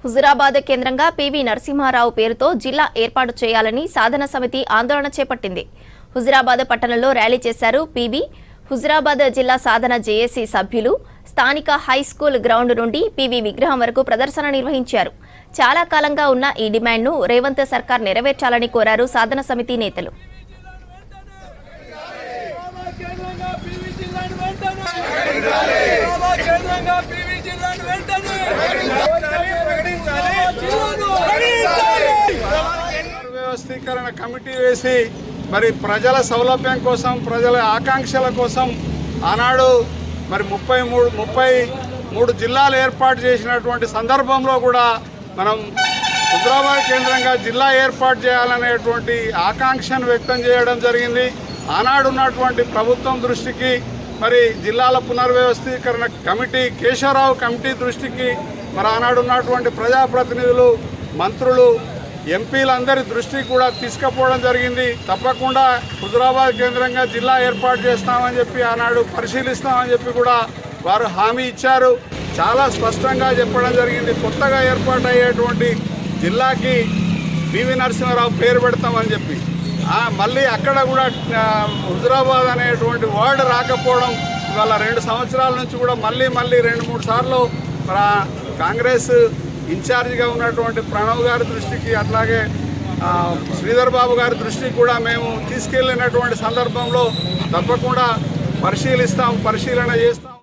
హుజురాబాద్ కేంద్రంగా పివి నరసింహారావు పేరుతో జిల్లా ఏర్పాటు చేయాలని సాధన సమితి ఆందోళన చేపట్టింది. హుజురాబాద్ పట్టణంలో ర్యాలీ చేశారు పివి. హుజురాబాద్ జిల్లా సాధన జేఏసీ సభ్యులు స్థానిక హైస్కూల్ గ్రౌండ్ నుండి పివి విగ్రహం వరకు ప్రదర్శన నిర్వహించారు. చాలా కాలంగా ఉన్న ఈ డిమాండ్ను రేవంత్ సర్కార్ నెరవేర్చాలని కోరారు సాధన సమితి నేతలు. వ్యవస్థీకరణ కమిటీ వేసి మరి ప్రజల సౌలభ్యం కోసం, ప్రజల ఆకాంక్షల కోసం ఆనాడు మరి 33 జిల్లాలు ఏర్పాటు చేసినటువంటి సందర్భంలో కూడా మనం హుజురాబాద్ కేంద్రంగా జిల్లా ఏర్పాటు చేయాలనేటువంటి ఆకాంక్షను వ్యక్తం చేయడం జరిగింది. ఆనాడు ఉన్నటువంటి ప్రభుత్వం దృష్టికి, మరి జిల్లాల పునర్వ్యవస్థీకరణ కమిటీ కేశవరావు కమిటీ దృష్టికి, మరి ఆనాడు ఉన్నటువంటి ప్రజాప్రతినిధులు, మంత్రులు, ఎంపీలందరి దృష్టికి కూడా తీసుకుపోవడం జరిగింది. తప్పకుండా హుజురాబాద్ కేంద్రంగా జిల్లా ఏర్పాటు చేస్తామని చెప్పి ఆనాడు పరిశీలిస్తామని చెప్పి కూడా వారు హామీ ఇచ్చారు. చాలా స్పష్టంగా చెప్పడం జరిగింది. కొత్తగా ఏర్పాటు అయ్యేటువంటి జిల్లాకి పివి నరసింహారావు పేరు పెడతామని చెప్పి మళ్ళీ అక్కడ కూడా హుజురాబాద్ అనేటువంటి వర్డ్ రాకపోవడం, ఇవాళ 2 సంవత్సరాల నుంచి కూడా మళ్ళీ 2-3 సార్లు కాంగ్రెస్ ఇన్ఛార్జిగా ఉన్నటువంటి ప్రణవ్ గారి దృష్టికి, అట్లాగే శ్రీధర్ బాబు గారి దృష్టికి కూడా మేము తీసుకెళ్ళినటువంటి సందర్భంలో తప్పకుండా పరిశీలన చేస్తాం.